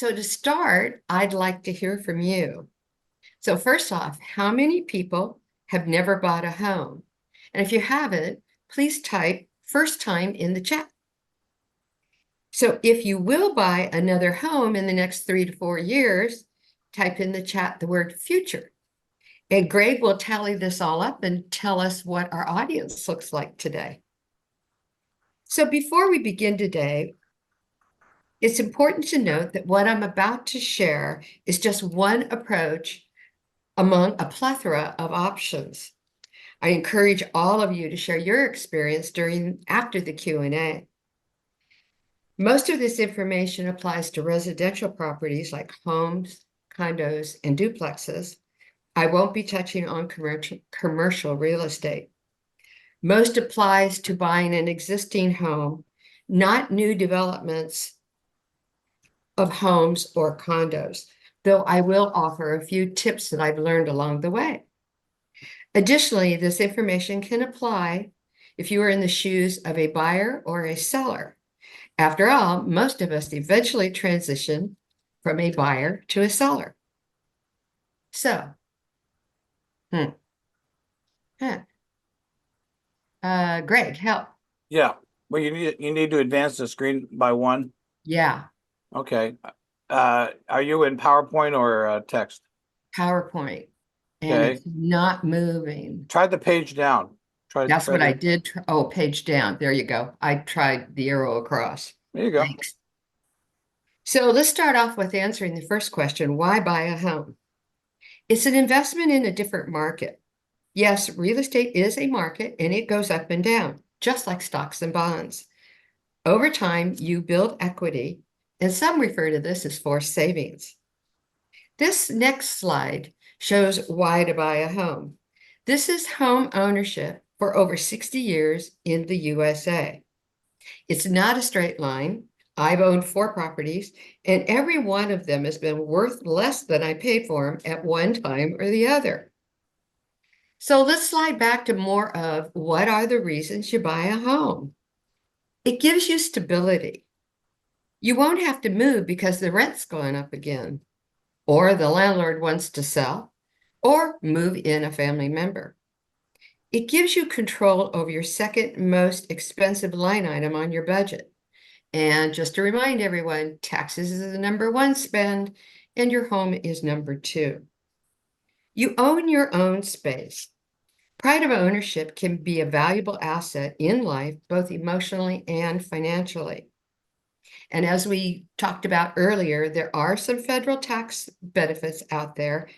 So to start, I'd like to hear from you. So first off, how many people have never bought a home? And if you haven't, please type first time in the chat. So if you will buy another home in the next 3 to 4 years, type in the chat the word future. And Greg will tally this all up and tell us what our audience looks like today. So before we begin today, it's important to note that what I'm about to share is just one approach among a plethora of options. I encourage all of you to share your experience after the Q&A. Most of this information applies to residential properties like homes, condos, and duplexes. I won't be touching on commercial real estate. Most applies to buying an existing home, not new developments of homes or condos, though I will offer a few tips that I've learned along the way. Additionally, this information can apply if you are in the shoes of a buyer or a seller. After all, most of us eventually transition from a buyer to a seller. So, Greg, help. Yeah. Well, you need to advance the screen by one. Yeah. Okay. Are you in PowerPoint or text? PowerPoint. And Okay. it's not moving. Try the page down. That's what I did. Oh, page down. There you go. I tried the arrow across. There you go. Thanks. So let's start off with answering the first question, why buy a home? It's an investment in a different market. Yes, real estate is a market and it goes up and down, just like stocks and bonds. Over time, you build equity, and some refer to this as forced savings. This next slide shows why to buy a home. This is home ownership for over 60 years in the USA. It's not a straight line. I've owned 4 properties, and every one of them has been worth less than I paid for them at one time or the other. So let's slide back to more of what are the reasons you buy a home. It gives you stability. You won't have to move because the rent's going up again, or the landlord wants to sell, or move in a family member. It gives you control over your second most expensive line item on your budget. And just to remind everyone, taxes is the #1 spend, and your home is #2. You own your own space. Pride of ownership can be a valuable asset in life, both emotionally and financially. And as we talked about earlier, there are some federal tax benefits out there.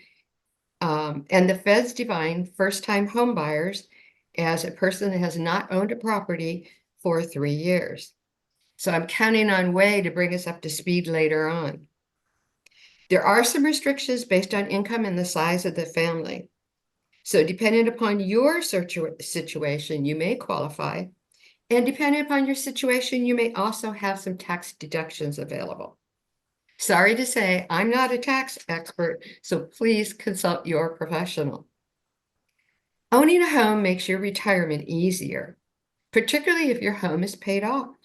And the feds define first-time home buyers as a person that has not owned a property for 3 years. So I'm counting on Way to bring us up to speed later on. There are some restrictions based on income and the size of the family. So depending upon your situation, you may qualify. And depending upon your situation, you may also have some tax deductions available. Sorry to say, I'm not a tax expert, so please consult your professional. Owning a home makes your retirement easier, particularly if your home is paid off.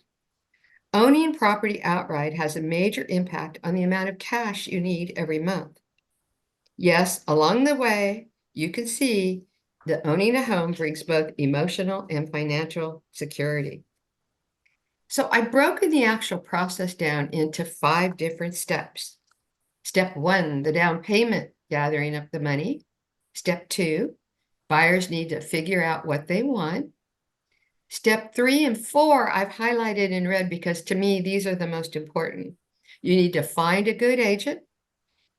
Owning property outright has a major impact on the amount of cash you need every month. Yes, along the way, you can see that owning a home brings both emotional and financial security. So I've broken the actual process down into 5 different steps. Step 1, the down payment, gathering up the money. Step 2, buyers need to figure out what they want. Step 3 and 4, I've highlighted in red because to me, these are the most important. You need to find a good agent.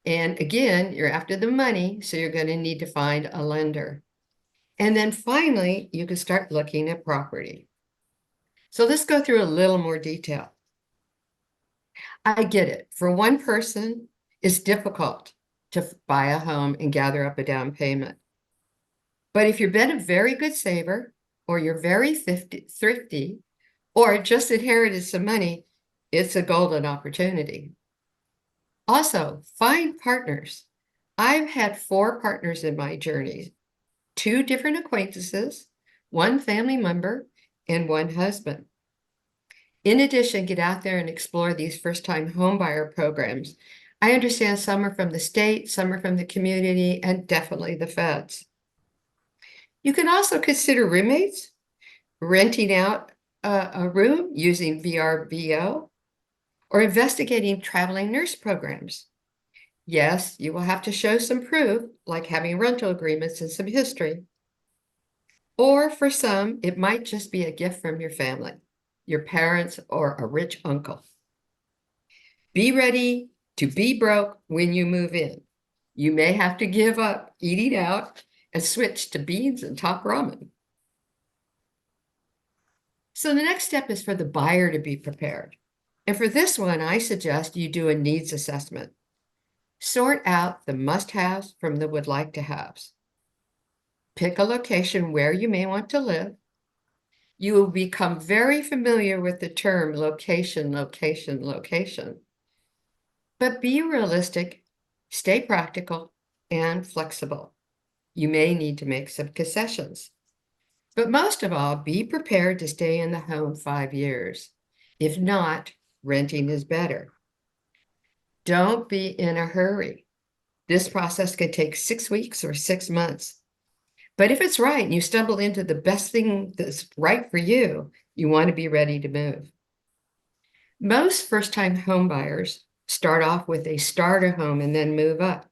And again, you're after the money, so you're going to need to find a lender. And then finally, you can start looking at property. So let's go through a little more detail. I get it. For one person, it's difficult to buy a home and gather up a down payment. But if you've been a very good saver, or you're very thrifty, or just inherited some money, it's a golden opportunity. Also, find partners. I've had 4 partners in my journey, 2 different acquaintances, 1 family member, and 1 husband. In addition, get out there and explore these first-time homebuyer programs. I understand some are from the state, some are from the community, and definitely the feds. You can also consider roommates, renting out a room using VRBO, or investigating traveling nurse programs. Yes, you will have to show some proof, like having rental agreements and some history. Or for some, it might just be a gift from your family, your parents, or a rich uncle. Be ready to be broke when you move in. You may have to give up eating out and switch to beans and top ramen. So the next step is for the buyer to be prepared. And for this one, I suggest you do a needs assessment. Sort out the must-haves from the would like to haves. Pick a location where you may want to live. You will become very familiar with the term location, location, location. But be realistic, stay practical, and flexible. You may need to make some concessions. But most of all, be prepared to stay in the home 5 years. If not, renting is better. Don't be in a hurry. This process could take 6 weeks or 6 months. But if it's right and you stumble into the best thing that's right for you, you want to be ready to move. Most first-time home buyers start off with a starter home and then move up.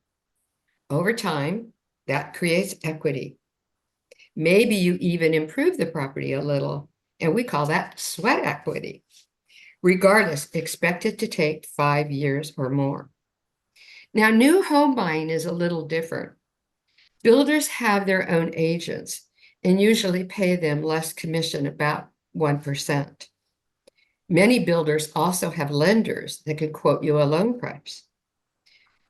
Over time, that creates equity. Maybe you even improve the property a little, and we call that sweat equity. Regardless, expect it to take 5 years or more. Now, new home buying is a little different. Builders have their own agents and usually pay them less commission, about 1%. Many builders also have lenders that can quote you a loan price.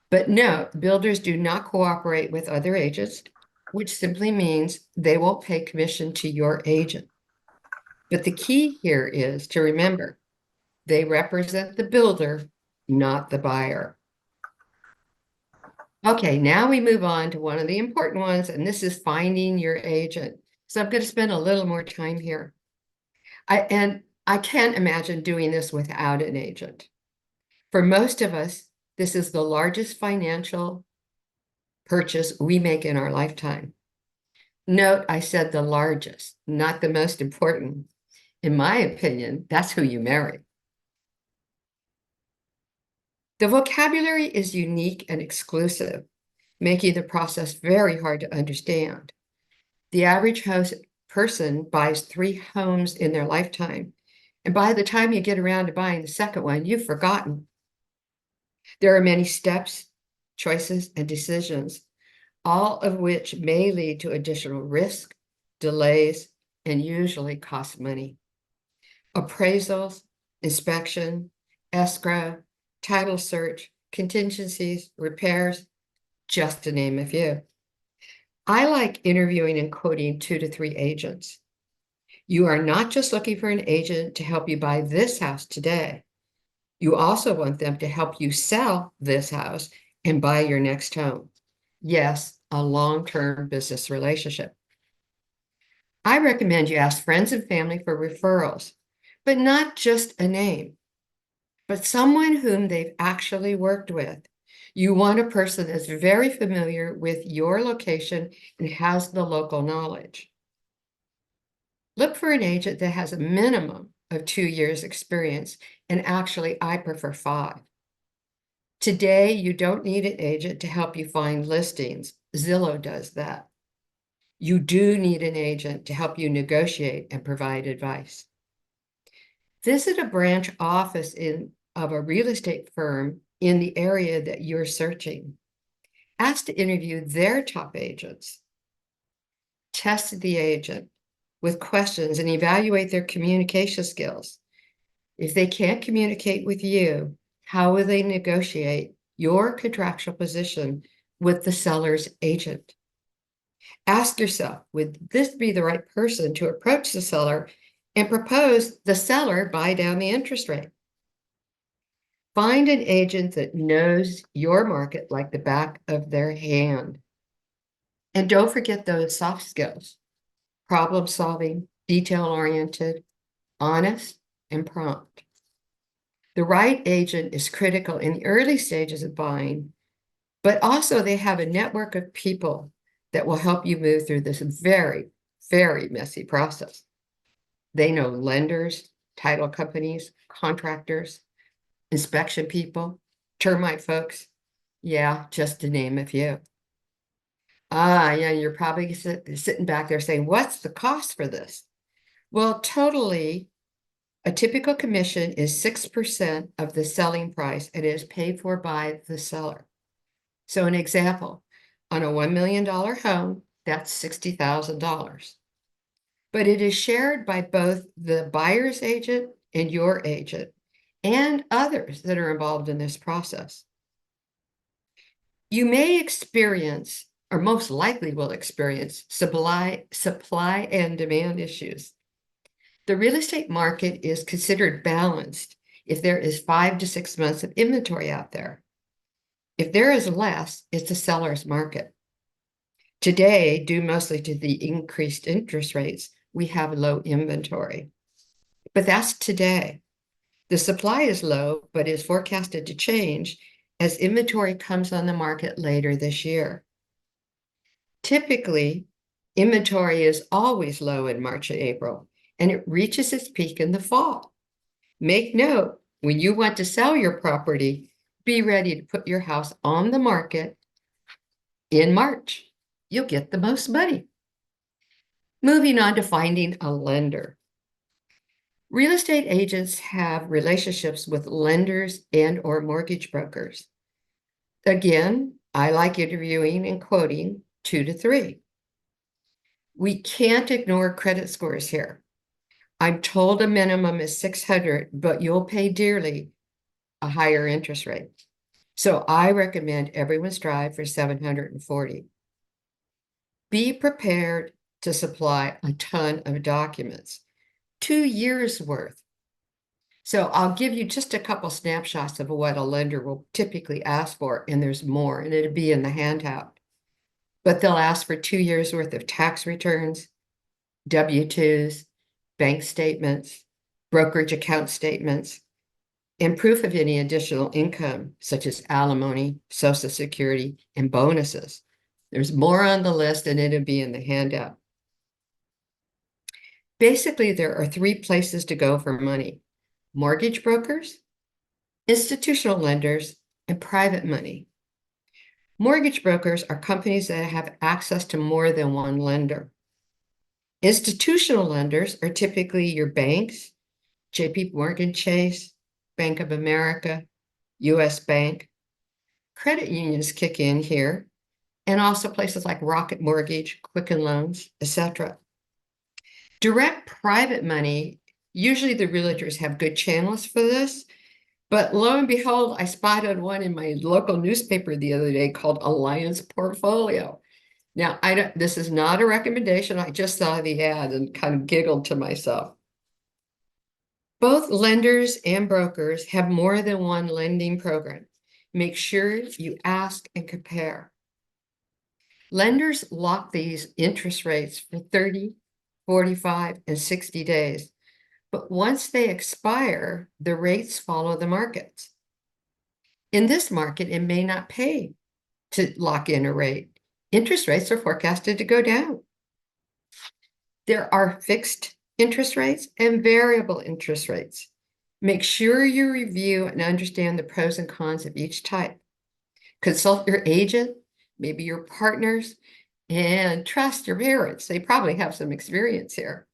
But no, builders do not cooperate with other agents, which simply means they won't pay commission to your agent. But the key here is to remember, they represent the builder, not the buyer. Okay, now we move on to one of the important ones, and this is finding your agent. So I'm going to spend a little more time here. I can't imagine doing this without an agent. For most of us, this is the largest financial purchase we make in our lifetime. Note, I said the largest, not the most important. In my opinion, that's who you marry. The vocabulary is unique and exclusive, making the process very hard to understand. The average person buys 3 homes in their lifetime, and by the time you get around to buying the second one, you've forgotten. There are many steps, choices, and decisions, all of which may lead to additional risk, delays, and usually cost money. Appraisals, inspection, escrow, title search, contingencies, repairs, just to name a few. I like interviewing and quoting 2 to 3 agents. You are not just looking for an agent to help you buy this house today. You also want them to help you sell this house and buy your next home. Yes, a long-term business relationship. I recommend you ask friends and family for referrals, but not just a name, but someone whom they've actually worked with. You want a person that's very familiar with your location and has the local knowledge. Look for an agent that has a minimum of 2 years experience, and actually I prefer 5. Today, you don't need an agent to help you find listings. Zillow does that. You do need an agent to help you negotiate and provide advice. Visit a branch office of a real estate firm in the area that you're searching. Ask to interview their top agents. Test the agent with questions and evaluate their communication skills. If they can't communicate with you, how will they negotiate your contractual position with the seller's agent? Ask yourself, would this be the right person to approach the seller and propose the seller buy down the interest rate? Find an agent that knows your market like the back of their hand. And don't forget those soft skills: problem solving, detail oriented, honest, and prompt. The right agent is critical in the early stages of buying, but also they have a network of people that will help you move through this very, very messy process. They know lenders, title companies, contractors, inspection people, termite folks. Yeah, just to name a few. Yeah, you're probably sitting back there saying, what's the cost for this? Well, totally, a typical commission is 6% of the selling price and is paid for by the seller. So an example, on a $1 million home, that's $60,000. But it is shared by both the buyer's agent and your agent and others that are involved in this process. You may experience, or most likely will experience, supply and demand issues. The real estate market is considered balanced if there is 5 to 6 months of inventory out there. If there is less, it's a seller's market. Today, due mostly to the increased interest rates, we have low inventory. But that's today. The supply is low, but is forecasted to change as inventory comes on the market later this year. Typically, inventory is always low in March and April, and it reaches its peak in the fall. Make note, when you want to sell your property, be ready to put your house on the market in March. You'll get the most money. Moving on to finding a lender. Real estate agents have relationships with lenders and or mortgage brokers. Again, I like interviewing and quoting 2 to 3. We can't ignore credit scores here. I'm told a minimum is 600, but you'll pay dearly a higher interest rate. So I recommend everyone strive for 740. Be prepared to supply a ton of documents, 2 years worth. So I'll give you just a couple snapshots of what a lender will typically ask for, and there's more, and it'll be in the handout. But they'll ask for 2 years worth of tax returns, W-2s, bank statements, brokerage account statements, and proof of any additional income, such as alimony, Social Security, and bonuses. There's more on the list, and it'll be in the handout. Basically, there are 3 places to go for money: mortgage brokers, institutional lenders, and private money. Mortgage brokers are companies that have access to more than one lender. Institutional lenders are typically your banks, JP Morgan Chase, Bank of America, US Bank. Credit unions kick in here, and also places like Rocket Mortgage, Quicken Loans, etc. Direct private money, usually the realtors have good channels for this, but lo and behold, I spotted one in my local newspaper the other day called Alliance Portfolio. Now, this is not a recommendation. I just saw the ad and kind of giggled to myself. Both lenders and brokers have more than one lending program. Make sure you ask and compare. Lenders lock these interest rates for 30, 45, and 60 days. But once they expire, the rates follow the markets. In this market, it may not pay to lock in a rate. Interest rates are forecasted to go down. There are fixed interest rates and variable interest rates. Make sure you review and understand the pros and cons of each type. Consult your agent, maybe your partners, and trust your parents. They probably have some experience here.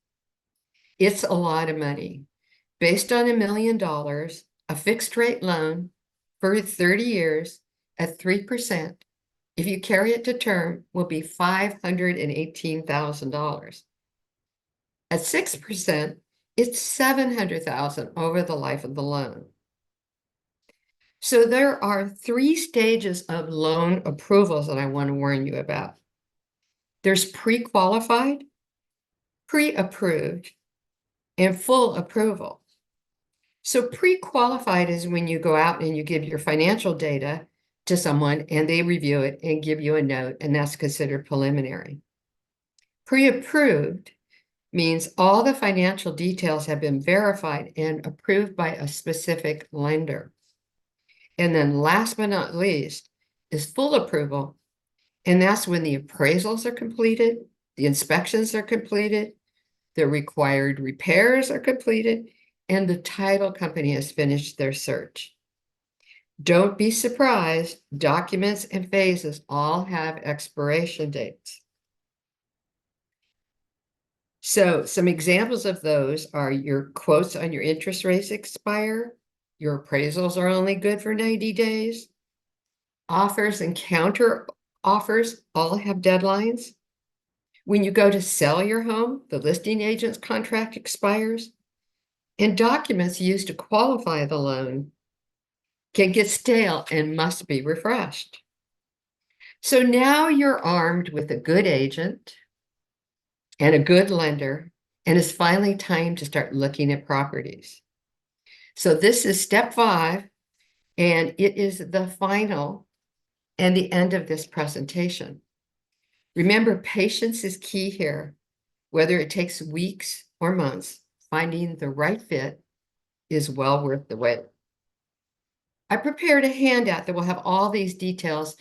It's a lot of money. Based on $1 million, a fixed rate loan for 30 years at 3%, if you carry it to term, will be $518,000. At 6%, it's $700,000 over the life of the loan. So there are 3 stages of loan approvals that I want to warn you about. There's pre-qualified, pre-approved, and full approval. So pre-qualified is when you go out and you give your financial data to someone and they review it and give you a note, and that's considered preliminary. Pre-approved means all the financial details have been verified and approved by a specific lender. And then last but not least is full approval. And that's when the appraisals are completed, the inspections are completed, the required repairs are completed, and the title company has finished their search. Don't be surprised, documents and phases all have expiration dates. So some examples of those are your quotes on your interest rates expire, your appraisals are only good for 90 days, offers and counter offers all have deadlines. When you go to sell your home, the listing agent's contract expires, and documents used to qualify the loan can get stale and must be refreshed. So now you're armed with a good agent and a good lender, and it's finally time to start looking at properties. So this is step 5, and it is the final and the end of this presentation. Remember, patience is key here. Whether it takes weeks or months, finding the right fit is well worth the wait. I prepared a handout that will have all these details,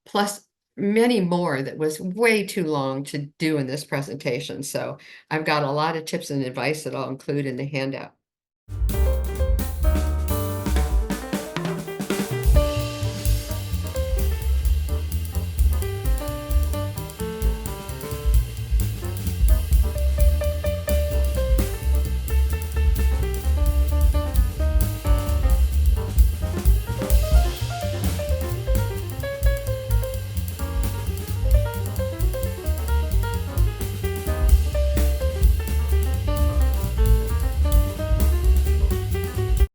plus many more that was way too long to do in this presentation. So I've got a lot of tips and advice that I'll include in the handout.